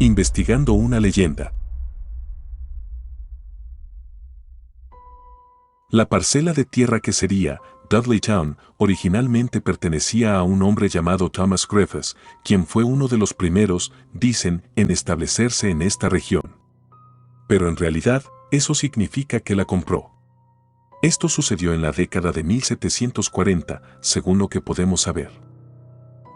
investigando una leyenda. La parcela de tierra que sería Dudleytown originalmente pertenecía a un hombre llamado Thomas Griffiths, quien fue uno de los primeros, dicen, en establecerse en esta región. Pero en realidad, eso significa que la compró. Esto sucedió en la década de 1740, según lo que podemos saber.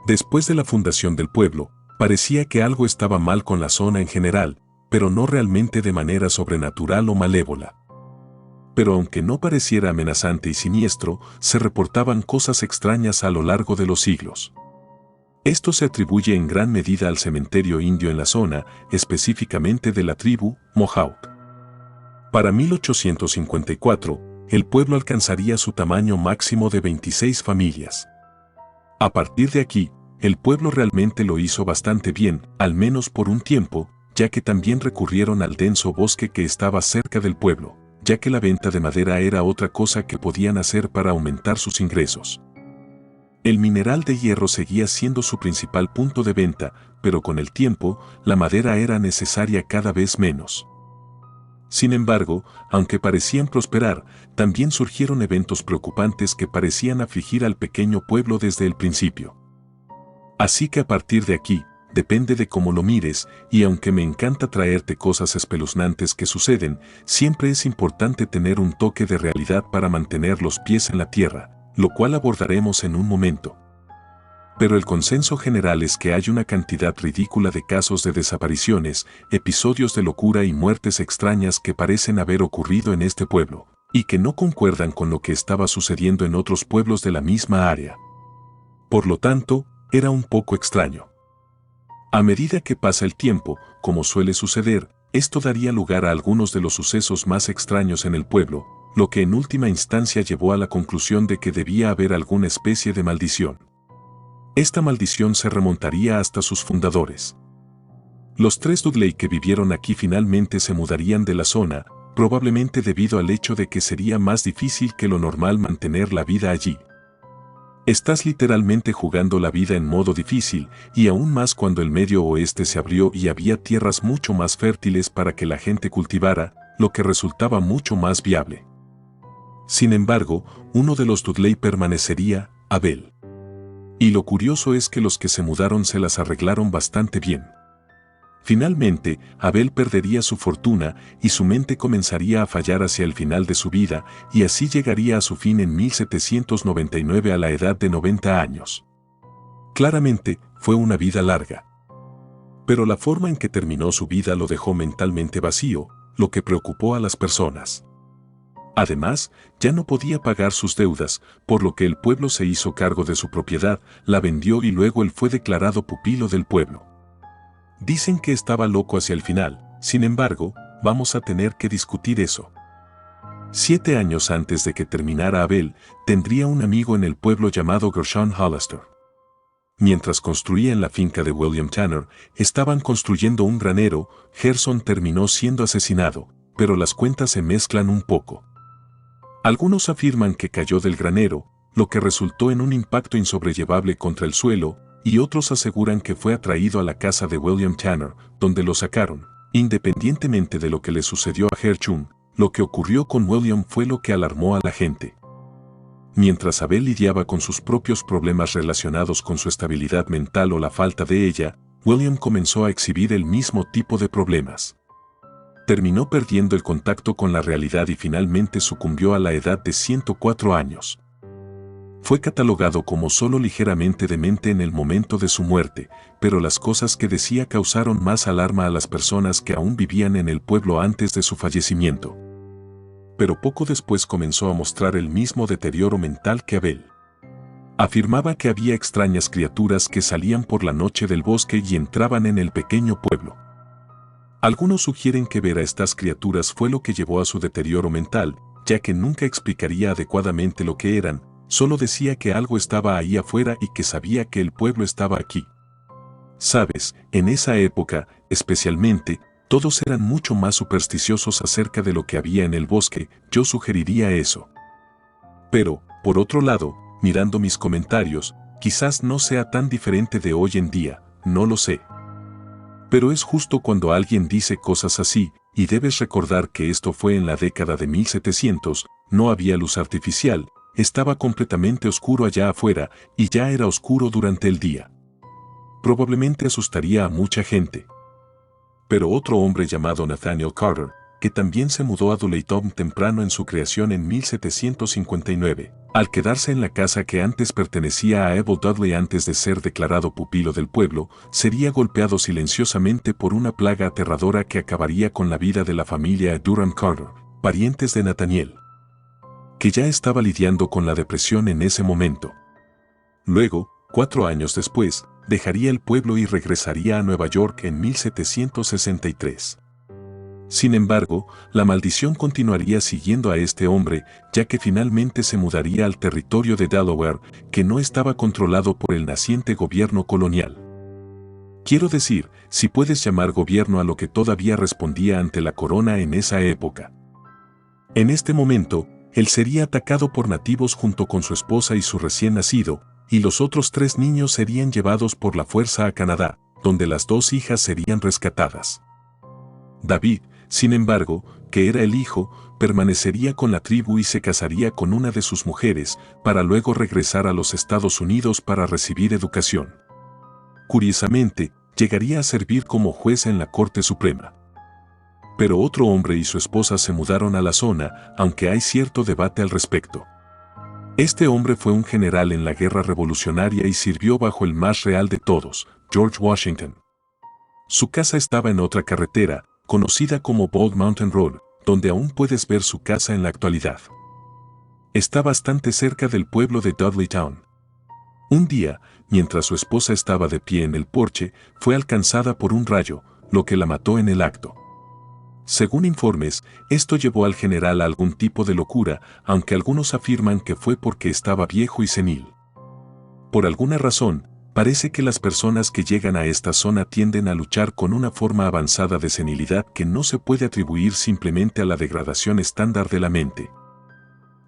Después de la fundación del pueblo, parecía que algo estaba mal con la zona en general, pero no realmente de manera sobrenatural o malévola. Pero aunque no pareciera amenazante y siniestro, se reportaban cosas extrañas a lo largo de los siglos. Esto se atribuye en gran medida al cementerio indio en la zona, específicamente de la tribu Mohawk. Para 1854, el pueblo alcanzaría su tamaño máximo de 26 familias. A partir de aquí, el pueblo realmente lo hizo bastante bien, al menos por un tiempo, ya que también recurrieron al denso bosque que estaba cerca del pueblo, ya que la venta de madera era otra cosa que podían hacer para aumentar sus ingresos. El mineral de hierro seguía siendo su principal punto de venta, pero con el tiempo, la madera era necesaria cada vez menos. Sin embargo, aunque parecían prosperar, también surgieron eventos preocupantes que parecían afligir al pequeño pueblo desde el principio. Así que a partir de aquí, depende de cómo lo mires, y aunque me encanta traerte cosas espeluznantes que suceden, siempre es importante tener un toque de realidad para mantener los pies en la tierra, lo cual abordaremos en un momento. Pero el consenso general es que hay una cantidad ridícula de casos de desapariciones, episodios de locura y muertes extrañas que parecen haber ocurrido en este pueblo, y que no concuerdan con lo que estaba sucediendo en otros pueblos de la misma área. Por lo tanto, era un poco extraño. A medida que pasa el tiempo, como suele suceder, esto daría lugar a algunos de los sucesos más extraños en el pueblo, lo que en última instancia llevó a la conclusión de que debía haber alguna especie de maldición. Esta maldición se remontaría hasta sus fundadores. Los 3 Dudley que vivieron aquí finalmente se mudarían de la zona, probablemente debido al hecho de que sería más difícil que lo normal mantener la vida allí. Estás literalmente jugando la vida en modo difícil, y aún más cuando el Medio Oeste se abrió y había tierras mucho más fértiles para que la gente cultivara, lo que resultaba mucho más viable. Sin embargo, uno de los Dudley permanecería, Abel. Y lo curioso es que los que se mudaron se las arreglaron bastante bien. Finalmente, Abel perdería su fortuna y su mente comenzaría a fallar hacia el final de su vida, y así llegaría a su fin en 1799 a la edad de 90 años. Claramente, fue una vida larga. Pero la forma en que terminó su vida lo dejó mentalmente vacío, lo que preocupó a las personas. Además, ya no podía pagar sus deudas, por lo que el pueblo se hizo cargo de su propiedad, la vendió y luego él fue declarado pupilo del pueblo. Dicen que estaba loco hacia el final, sin embargo, vamos a tener que discutir eso. 7 años antes de que terminara Abel, tendría un amigo en el pueblo llamado Gershon Hollister. Mientras construía en la finca de William Tanner, estaban construyendo un granero, Gershon terminó siendo asesinado, pero las cuentas se mezclan un poco. Algunos afirman que cayó del granero, lo que resultó en un impacto insobrellevable contra el suelo, y otros aseguran que fue atraído a la casa de William Tanner, donde lo sacaron. Independientemente de lo que le sucedió a Gershon, lo que ocurrió con William fue lo que alarmó a la gente. Mientras Abel lidiaba con sus propios problemas relacionados con su estabilidad mental o la falta de ella, William comenzó a exhibir el mismo tipo de problemas. Terminó perdiendo el contacto con la realidad y finalmente sucumbió a la edad de 104 años. Fue catalogado como solo ligeramente demente en el momento de su muerte, pero las cosas que decía causaron más alarma a las personas que aún vivían en el pueblo antes de su fallecimiento. Pero poco después comenzó a mostrar el mismo deterioro mental que Abel. Afirmaba que había extrañas criaturas que salían por la noche del bosque y entraban en el pequeño pueblo. Algunos sugieren que ver a estas criaturas fue lo que llevó a su deterioro mental, ya que nunca explicaría adecuadamente lo que eran, solo decía que algo estaba ahí afuera y que sabía que el pueblo estaba aquí. Sabes, en esa época, especialmente, todos eran mucho más supersticiosos acerca de lo que había en el bosque, yo sugeriría eso. Pero, por otro lado, mirando mis comentarios, quizás no sea tan diferente de hoy en día, no lo sé. Pero es justo cuando alguien dice cosas así, y debes recordar que esto fue en la década de 1700, no había luz artificial, estaba completamente oscuro allá afuera, y ya era oscuro durante el día. Probablemente asustaría a mucha gente. Pero otro hombre llamado Nathaniel Carter, que también se mudó a Dudleytown temprano en su creación en 1759, al quedarse en la casa que antes pertenecía a Abel Dudley antes de ser declarado pupilo del pueblo, sería golpeado silenciosamente por una plaga aterradora que acabaría con la vida de la familia Durham Carter, parientes de Nathaniel, que ya estaba lidiando con la depresión en ese momento. Luego, 4 años después, dejaría el pueblo y regresaría a Nueva York en 1763. Sin embargo, la maldición continuaría siguiendo a este hombre, ya que finalmente se mudaría al territorio de Delaware, que no estaba controlado por el naciente gobierno colonial. Quiero decir, si puedes llamar gobierno a lo que todavía respondía ante la corona en esa época. En este momento, él sería atacado por nativos junto con su esposa y su recién nacido, y los otros 3 niños serían llevados por la fuerza a Canadá, donde las 2 hijas serían rescatadas. David, sin embargo, que era el hijo, permanecería con la tribu y se casaría con una de sus mujeres, para luego regresar a los Estados Unidos para recibir educación. Curiosamente, llegaría a servir como juez en la Corte Suprema. Pero otro hombre y su esposa se mudaron a la zona, aunque hay cierto debate al respecto. Este hombre fue un general en la Guerra Revolucionaria y sirvió bajo el más real de todos, George Washington. Su casa estaba en otra carretera, conocida como Bald Mountain Road, donde aún puedes ver su casa en la actualidad. Está bastante cerca del pueblo de Dudleytown. Un día, mientras su esposa estaba de pie en el porche, fue alcanzada por un rayo, lo que la mató en el acto. Según informes, esto llevó al general a algún tipo de locura, aunque algunos afirman que fue porque estaba viejo y senil. Por alguna razón, parece que las personas que llegan a esta zona tienden a luchar con una forma avanzada de senilidad que no se puede atribuir simplemente a la degradación estándar de la mente.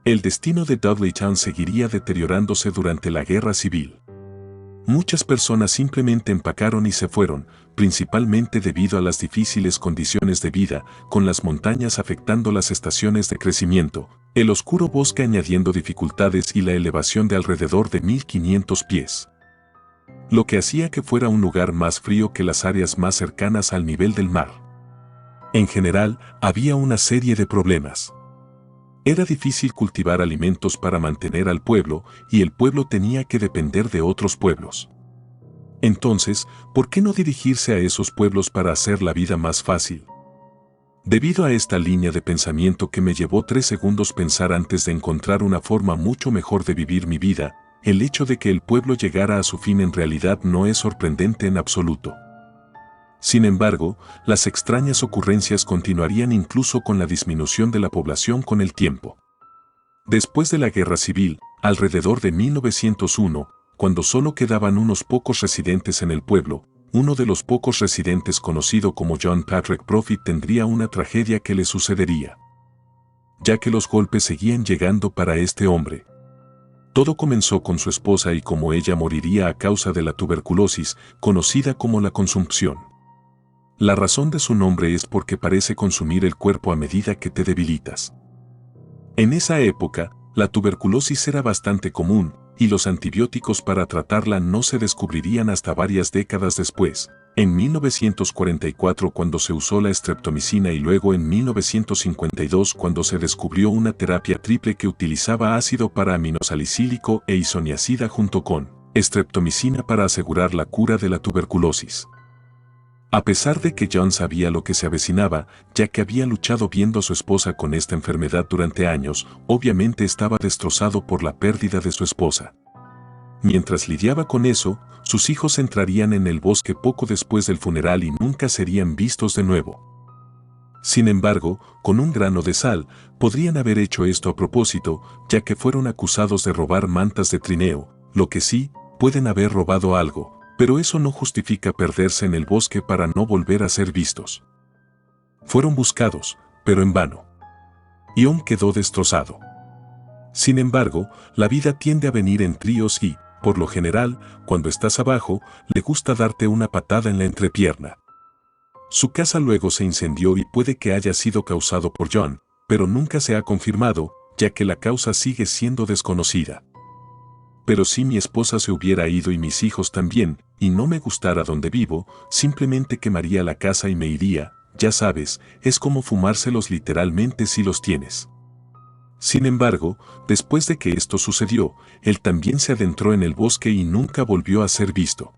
El destino de Dudleytown seguiría deteriorándose durante la Guerra Civil. Muchas personas simplemente empacaron y se fueron, principalmente debido a las difíciles condiciones de vida, con las montañas afectando las estaciones de crecimiento, el oscuro bosque añadiendo dificultades y la elevación de alrededor de 1500 pies. Lo que hacía que fuera un lugar más frío que las áreas más cercanas al nivel del mar. En general, había una serie de problemas. Era difícil cultivar alimentos para mantener al pueblo, y el pueblo tenía que depender de otros pueblos. Entonces, ¿por qué no dirigirse a esos pueblos para hacer la vida más fácil? Debido a esta línea de pensamiento que me llevó 3 segundos pensar antes de encontrar una forma mucho mejor de vivir mi vida, el hecho de que el pueblo llegara a su fin en realidad no es sorprendente en absoluto. Sin embargo, las extrañas ocurrencias continuarían incluso con la disminución de la población con el tiempo. Después de la Guerra Civil, alrededor de 1901, cuando solo quedaban unos pocos residentes en el pueblo, uno de los pocos residentes conocido como John Patrick Profit tendría una tragedia que le sucedería. Ya que los golpes seguían llegando para este hombre. Todo comenzó con su esposa y como ella moriría a causa de la tuberculosis, conocida como la consumpción. La razón de su nombre es porque parece consumir el cuerpo a medida que te debilitas. En esa época, la tuberculosis era bastante común, y los antibióticos para tratarla no se descubrirían hasta varias décadas después, en 1944 cuando se usó la streptomicina y luego en 1952 cuando se descubrió una terapia triple que utilizaba ácido para-aminosalicílico e isoniazida junto con streptomicina para asegurar la cura de la tuberculosis. A pesar de que John sabía lo que se avecinaba, ya que había luchado viendo a su esposa con esta enfermedad durante años, obviamente estaba destrozado por la pérdida de su esposa. Mientras lidiaba con eso, sus hijos entrarían en el bosque poco después del funeral y nunca serían vistos de nuevo. Sin embargo, con un grano de sal, podrían haber hecho esto a propósito, ya que fueron acusados de robar mantas de trineo, lo que sí, pueden haber robado algo. Pero eso no justifica perderse en el bosque para no volver a ser vistos. Fueron buscados, pero en vano. Ion quedó destrozado. Sin embargo, la vida tiende a venir en tríos y, por lo general, cuando estás abajo, le gusta darte una patada en la entrepierna. Su casa luego se incendió y puede que haya sido causado por John, pero nunca se ha confirmado, ya que la causa sigue siendo desconocida. Pero si mi esposa se hubiera ido y mis hijos también, y no me gustara donde vivo, simplemente quemaría la casa y me iría, ya sabes, es como fumárselos literalmente si los tienes. Sin embargo, después de que esto sucedió, él también se adentró en el bosque y nunca volvió a ser visto.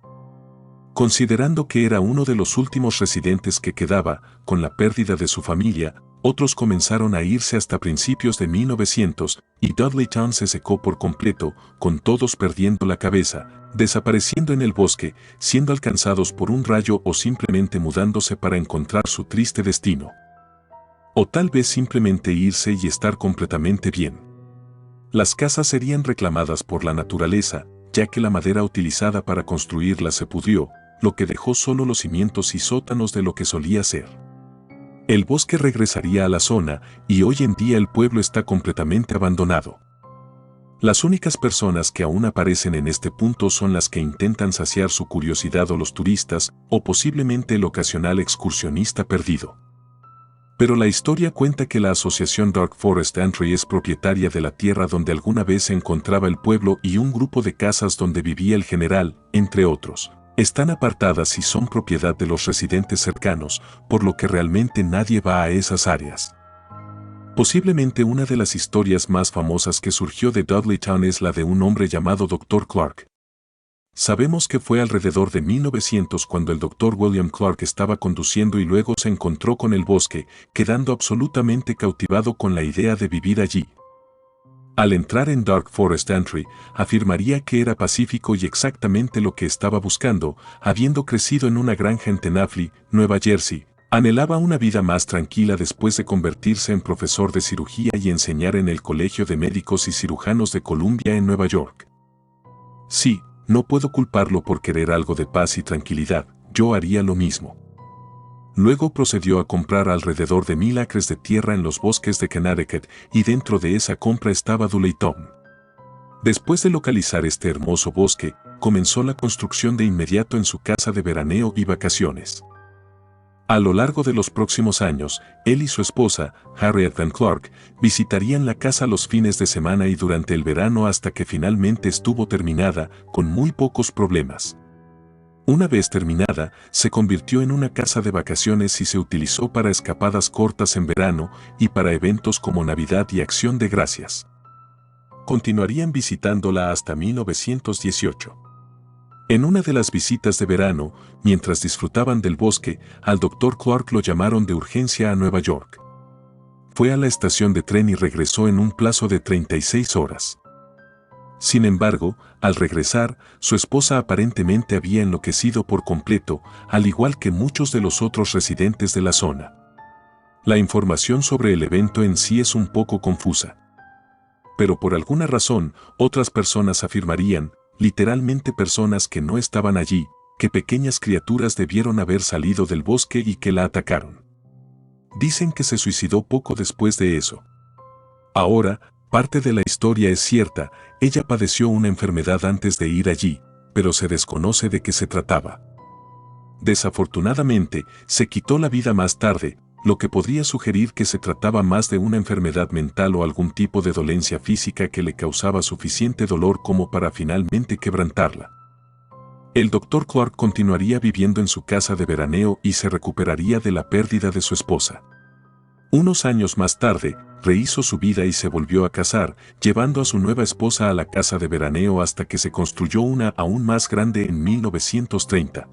Considerando que era uno de los últimos residentes que quedaba, con la pérdida de su familia, otros comenzaron a irse hasta principios de 1900, y Dudleytown se secó por completo, con todos perdiendo la cabeza, desapareciendo en el bosque, siendo alcanzados por un rayo o simplemente mudándose para encontrar su triste destino. O tal vez simplemente irse y estar completamente bien. Las casas serían reclamadas por la naturaleza, ya que la madera utilizada para construirlas se pudrió, lo que dejó solo los cimientos y sótanos de lo que solía ser. El bosque regresaría a la zona y hoy en día el pueblo está completamente abandonado. Las únicas personas que aún aparecen en este punto son las que intentan saciar su curiosidad o los turistas, o posiblemente el ocasional excursionista perdido. Pero la historia cuenta que la asociación Dark Forest Entry es propietaria de la tierra donde alguna vez se encontraba el pueblo y un grupo de casas donde vivía el general, entre otros. Están apartadas y son propiedad de los residentes cercanos, por lo que realmente nadie va a esas áreas. Posiblemente una de las historias más famosas que surgió de Dudleytown es la de un hombre llamado Dr. Clark. Sabemos que fue alrededor de 1900 cuando el Dr. William Clark estaba conduciendo y luego se encontró con el bosque, quedando absolutamente cautivado con la idea de vivir allí. Al entrar en Dark Forest Entry, afirmaría que era pacífico y exactamente lo que estaba buscando, habiendo crecido en una granja en Tenafly, Nueva Jersey. Anhelaba una vida más tranquila después de convertirse en profesor de cirugía y enseñar en el Colegio de Médicos y Cirujanos de Columbia en Nueva York. Sí, no puedo culparlo por querer algo de paz y tranquilidad, yo haría lo mismo. Luego procedió a comprar alrededor de 1000 acres de tierra en los bosques de Connecticut y dentro de esa compra estaba Dudleytown. Después de localizar este hermoso bosque, comenzó la construcción de inmediato en su casa de veraneo y vacaciones. A lo largo de los próximos años, él y su esposa, Harriet Van Clark, visitarían la casa los fines de semana y durante el verano hasta que finalmente estuvo terminada, con muy pocos problemas. Una vez terminada, se convirtió en una casa de vacaciones y se utilizó para escapadas cortas en verano y para eventos como Navidad y Acción de Gracias. Continuarían visitándola hasta 1918. En una de las visitas de verano, mientras disfrutaban del bosque, al Dr. Clark lo llamaron de urgencia a Nueva York. Fue a la estación de tren y regresó en un plazo de 36 horas. Sin embargo, al regresar, su esposa aparentemente había enloquecido por completo, al igual que muchos de los otros residentes de la zona. La información sobre el evento en sí es un poco confusa. Pero por alguna razón, otras personas afirmarían, literalmente personas que no estaban allí, que pequeñas criaturas debieron haber salido del bosque y que la atacaron. Dicen que se suicidó poco después de eso. Ahora, parte de la historia es cierta, ella padeció una enfermedad antes de ir allí, pero se desconoce de qué se trataba. Desafortunadamente, se quitó la vida más tarde, lo que podría sugerir que se trataba más de una enfermedad mental o algún tipo de dolencia física que le causaba suficiente dolor como para finalmente quebrantarla. El Dr. Clark continuaría viviendo en su casa de veraneo y se recuperaría de la pérdida de su esposa. Unos años más tarde, rehizo su vida y se volvió a casar, llevando a su nueva esposa a la casa de veraneo hasta que se construyó una aún más grande en 1930.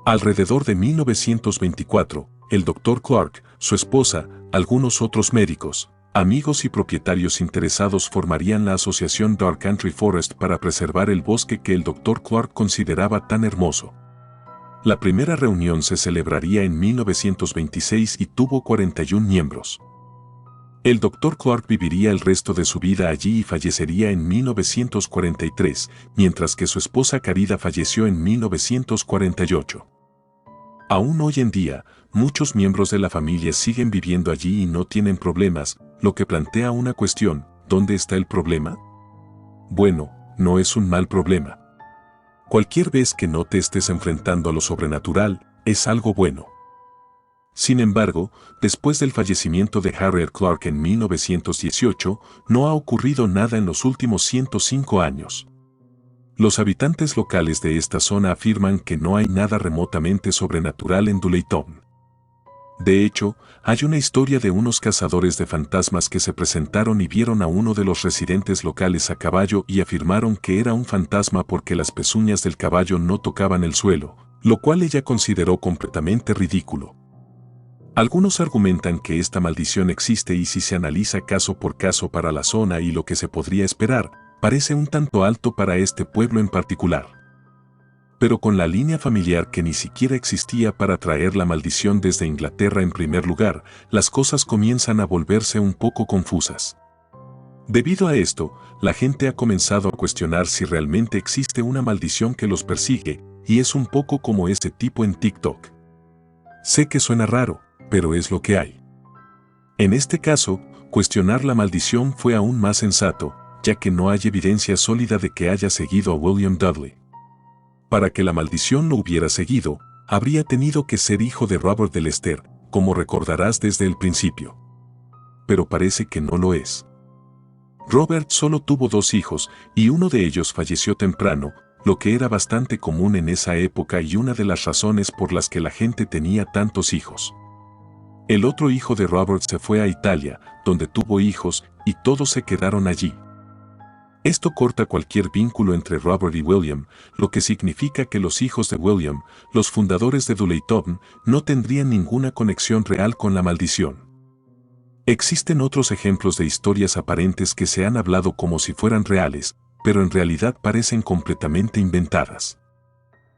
Alrededor de 1924, el Dr. Clark, su esposa, algunos otros médicos, amigos y propietarios interesados formarían la asociación Dark Country Forest para preservar el bosque que el Dr. Clark consideraba tan hermoso. La primera reunión se celebraría en 1926 y tuvo 41 miembros. El Dr. Clark viviría el resto de su vida allí y fallecería en 1943, mientras que su esposa Carida falleció en 1948. Aún hoy en día, muchos miembros de la familia siguen viviendo allí y no tienen problemas, lo que plantea una cuestión: ¿dónde está el problema? Bueno, no es un mal problema. Cualquier vez que no te estés enfrentando a lo sobrenatural, es algo bueno. Sin embargo, después del fallecimiento de Harriet Clark en 1918, no ha ocurrido nada en los últimos 105 años. Los habitantes locales de esta zona afirman que no hay nada remotamente sobrenatural en Dooleytown. De hecho, hay una historia de unos cazadores de fantasmas que se presentaron y vieron a uno de los residentes locales a caballo y afirmaron que era un fantasma porque las pezuñas del caballo no tocaban el suelo, lo cual ella consideró completamente ridículo. Algunos argumentan que esta maldición existe y si se analiza caso por caso para la zona y lo que se podría esperar, parece un tanto alto para este pueblo en particular. Pero con la línea familiar que ni siquiera existía para traer la maldición desde Inglaterra en primer lugar, las cosas comienzan a volverse un poco confusas. Debido a esto, la gente ha comenzado a cuestionar si realmente existe una maldición que los persigue, y es un poco como ese tipo en TikTok. Sé que suena raro, pero es lo que hay. En este caso, cuestionar la maldición fue aún más sensato, ya que no hay evidencia sólida de que haya seguido a William Dudley. Para que la maldición lo hubiera seguido, habría tenido que ser hijo de Robert de Lester, como recordarás desde el principio. Pero parece que no lo es. Robert solo tuvo 2 hijos, y uno de ellos falleció temprano, lo que era bastante común en esa época y una de las razones por las que la gente tenía tantos hijos. El otro hijo de Robert se fue a Italia, donde tuvo hijos, y todos se quedaron allí. Esto corta cualquier vínculo entre Robert y William, lo que significa que los hijos de William, los fundadores de Dooleytown, no tendrían ninguna conexión real con la maldición. Existen otros ejemplos de historias aparentes que se han hablado como si fueran reales, pero en realidad parecen completamente inventadas.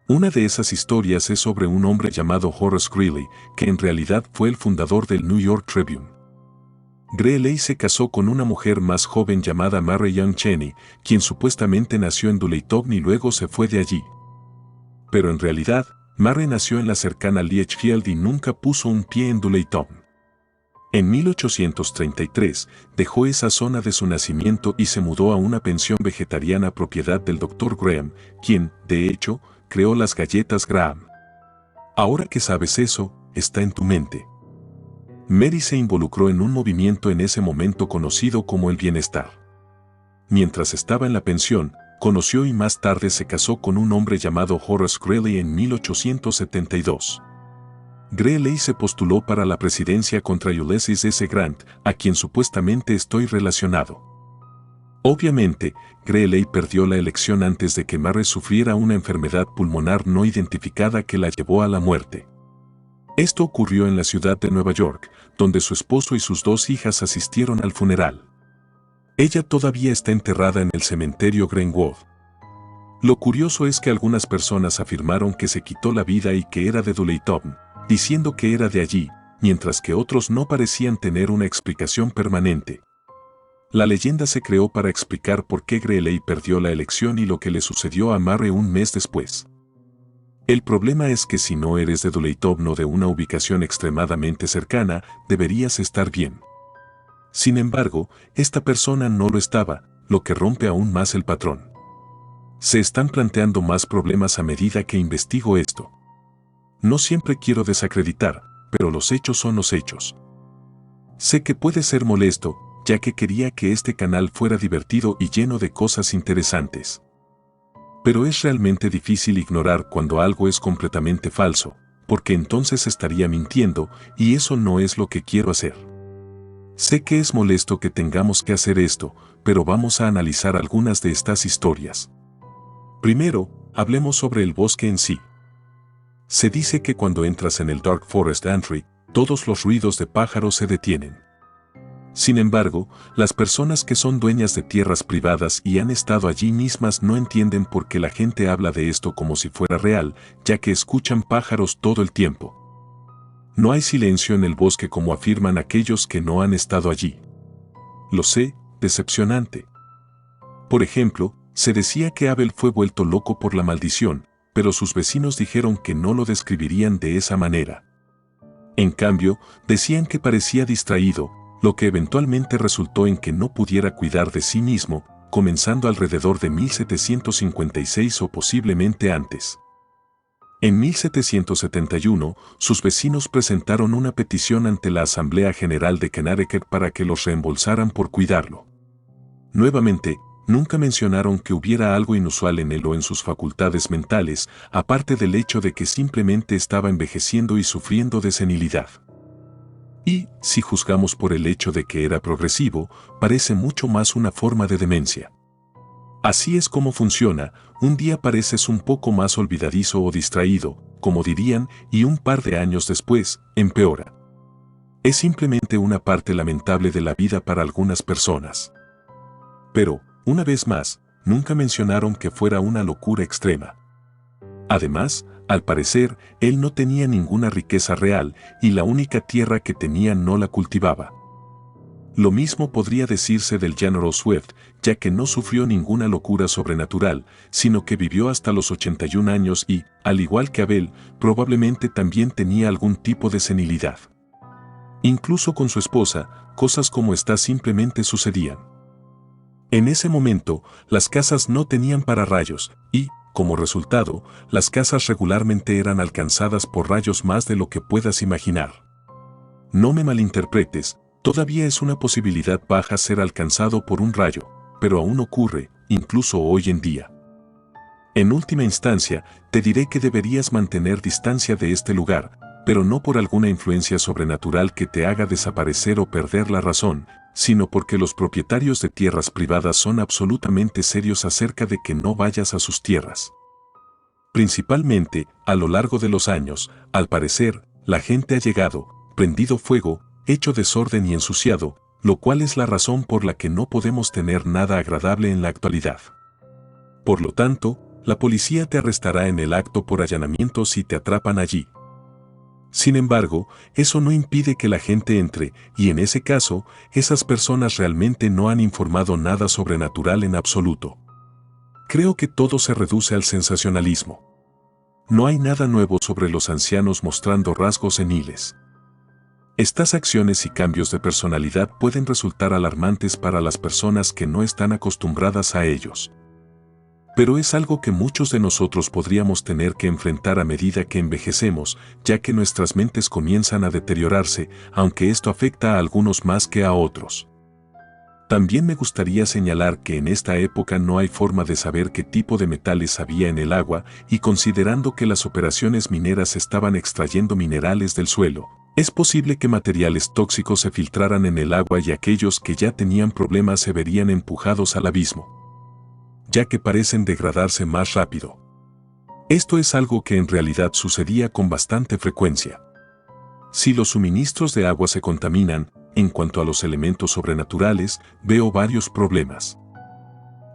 Una de esas historias es sobre un hombre llamado Horace Greeley, que en realidad fue el fundador del New York Tribune. Greeley se casó con una mujer más joven llamada Mary Young Cheney, quien supuestamente nació en Dooleytown y luego se fue de allí. Pero en realidad, Mary nació en la cercana Lichfield y nunca puso un pie en Dooleytown. En 1833, dejó esa zona de su nacimiento y se mudó a una pensión vegetariana propiedad del Dr. Graham, quien, de hecho, creó las galletas Graham. Ahora que sabes eso, está en tu mente. Mary se involucró en un movimiento en ese momento conocido como el bienestar. Mientras estaba en la pensión, conoció y más tarde se casó con un hombre llamado Horace Greeley en 1872. Greeley se postuló para la presidencia contra Ulysses S. Grant, a quien supuestamente estoy relacionado. Obviamente, Greeley perdió la elección antes de que Mary sufriera una enfermedad pulmonar no identificada que la llevó a la muerte. Esto ocurrió en la ciudad de Nueva York, donde su esposo y sus 2 hijas asistieron al funeral. Ella todavía está enterrada en el cementerio Greenwood. Lo curioso es que algunas personas afirmaron que se quitó la vida y que era de Dooleytown, diciendo que era de allí, mientras que otros no parecían tener una explicación permanente. La leyenda se creó para explicar por qué Greeley perdió la elección y lo que le sucedió a Mary un mes después. El problema es que si no eres de Dooleytown o de una ubicación extremadamente cercana, deberías estar bien. Sin embargo, esta persona no lo estaba, lo que rompe aún más el patrón. Se están planteando más problemas a medida que investigo esto. No siempre quiero desacreditar, pero los hechos son los hechos. Sé que puede ser molesto, ya que quería que este canal fuera divertido y lleno de cosas interesantes. Pero es realmente difícil ignorar cuando algo es completamente falso, porque entonces estaría mintiendo, y eso no es lo que quiero hacer. Sé que es molesto que tengamos que hacer esto, pero vamos a analizar algunas de estas historias. Primero, hablemos sobre el bosque en sí. Se dice que cuando entras en el Dark Forest Entry, todos los ruidos de pájaros se detienen. Sin embargo, las personas que son dueñas de tierras privadas y han estado allí mismas no entienden por qué la gente habla de esto como si fuera real, ya que escuchan pájaros todo el tiempo. No hay silencio en el bosque como afirman aquellos que no han estado allí. Lo sé, decepcionante. Por ejemplo, se decía que Abel fue vuelto loco por la maldición, pero sus vecinos dijeron que no lo describirían de esa manera. En cambio, decían que parecía distraído, lo que eventualmente resultó en que no pudiera cuidar de sí mismo, comenzando alrededor de 1756 o posiblemente antes. En 1771, sus vecinos presentaron una petición ante la Asamblea General de Connecticut para que los reembolsaran por cuidarlo. Nuevamente, nunca mencionaron que hubiera algo inusual en él o en sus facultades mentales, aparte del hecho de que simplemente estaba envejeciendo y sufriendo de senilidad. Y, si juzgamos por el hecho de que era progresivo, parece mucho más una forma de demencia. Así es como funciona, un día pareces un poco más olvidadizo o distraído, como dirían, y un par de años después, empeora. Es simplemente una parte lamentable de la vida para algunas personas. Pero, una vez más, nunca mencionaron que fuera una locura extrema. Además, al parecer, él no tenía ninguna riqueza real y la única tierra que tenía no la cultivaba. Lo mismo podría decirse del General Swift, ya que no sufrió ninguna locura sobrenatural, sino que vivió hasta los 81 años y, al igual que Abel, probablemente también tenía algún tipo de senilidad. Incluso con su esposa, cosas como esta simplemente sucedían. En ese momento, las casas no tenían pararrayos y, como resultado, las casas regularmente eran alcanzadas por rayos más de lo que puedas imaginar. No me malinterpretes, todavía es una posibilidad baja ser alcanzado por un rayo, pero aún ocurre, incluso hoy en día. En última instancia, te diré que deberías mantener distancia de este lugar, pero no por alguna influencia sobrenatural que te haga desaparecer o perder la razón, sino porque los propietarios de tierras privadas son absolutamente serios acerca de que no vayas a sus tierras. Principalmente, a lo largo de los años, al parecer, la gente ha llegado, prendido fuego, hecho desorden y ensuciado, lo cual es la razón por la que no podemos tener nada agradable en la actualidad. Por lo tanto, la policía te arrestará en el acto por allanamiento si te atrapan allí. Sin embargo, eso no impide que la gente entre, y en ese caso, esas personas realmente no han informado nada sobrenatural en absoluto. Creo que todo se reduce al sensacionalismo. No hay nada nuevo sobre los ancianos mostrando rasgos seniles. Estas acciones y cambios de personalidad pueden resultar alarmantes para las personas que no están acostumbradas a ellos. Pero es algo que muchos de nosotros podríamos tener que enfrentar a medida que envejecemos, ya que nuestras mentes comienzan a deteriorarse, aunque esto afecta a algunos más que a otros. También me gustaría señalar que en esta época no hay forma de saber qué tipo de metales había en el agua, y considerando que las operaciones mineras estaban extrayendo minerales del suelo, es posible que materiales tóxicos se filtraran en el agua y aquellos que ya tenían problemas se verían empujados al abismo, ya que parecen degradarse más rápido. Esto es algo que en realidad sucedía con bastante frecuencia. Si los suministros de agua se contaminan, en cuanto a los elementos sobrenaturales, veo varios problemas.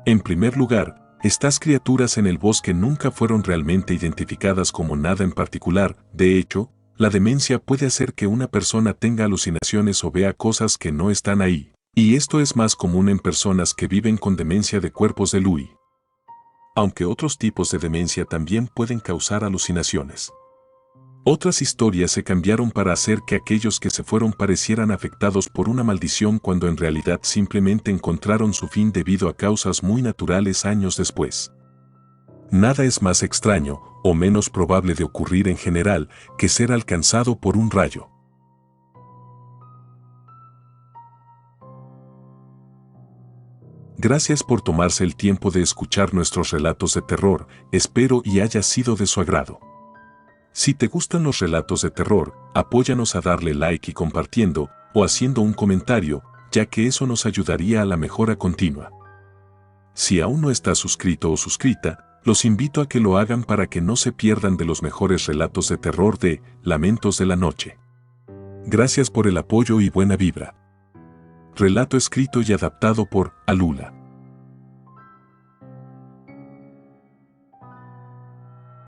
En primer lugar, estas criaturas en el bosque nunca fueron realmente identificadas como nada en particular. De hecho, la demencia puede hacer que una persona tenga alucinaciones o vea cosas que no están ahí. Y esto es más común en personas que viven con demencia de cuerpos de Lewy. Aunque otros tipos de demencia también pueden causar alucinaciones. Otras historias se cambiaron para hacer que aquellos que se fueron parecieran afectados por una maldición cuando en realidad simplemente encontraron su fin debido a causas muy naturales años después. Nada es más extraño, o menos probable de ocurrir en general, que ser alcanzado por un rayo. Gracias por tomarse el tiempo de escuchar nuestros relatos de terror, espero y haya sido de su agrado. Si te gustan los relatos de terror, apóyanos a darle like y compartiendo, o haciendo un comentario, ya que eso nos ayudaría a la mejora continua. Si aún no estás suscrito o suscrita, los invito a que lo hagan para que no se pierdan de los mejores relatos de terror de Lamentos de la Noche. Gracias por el apoyo y buena vibra. Relato escrito y adaptado por Alula.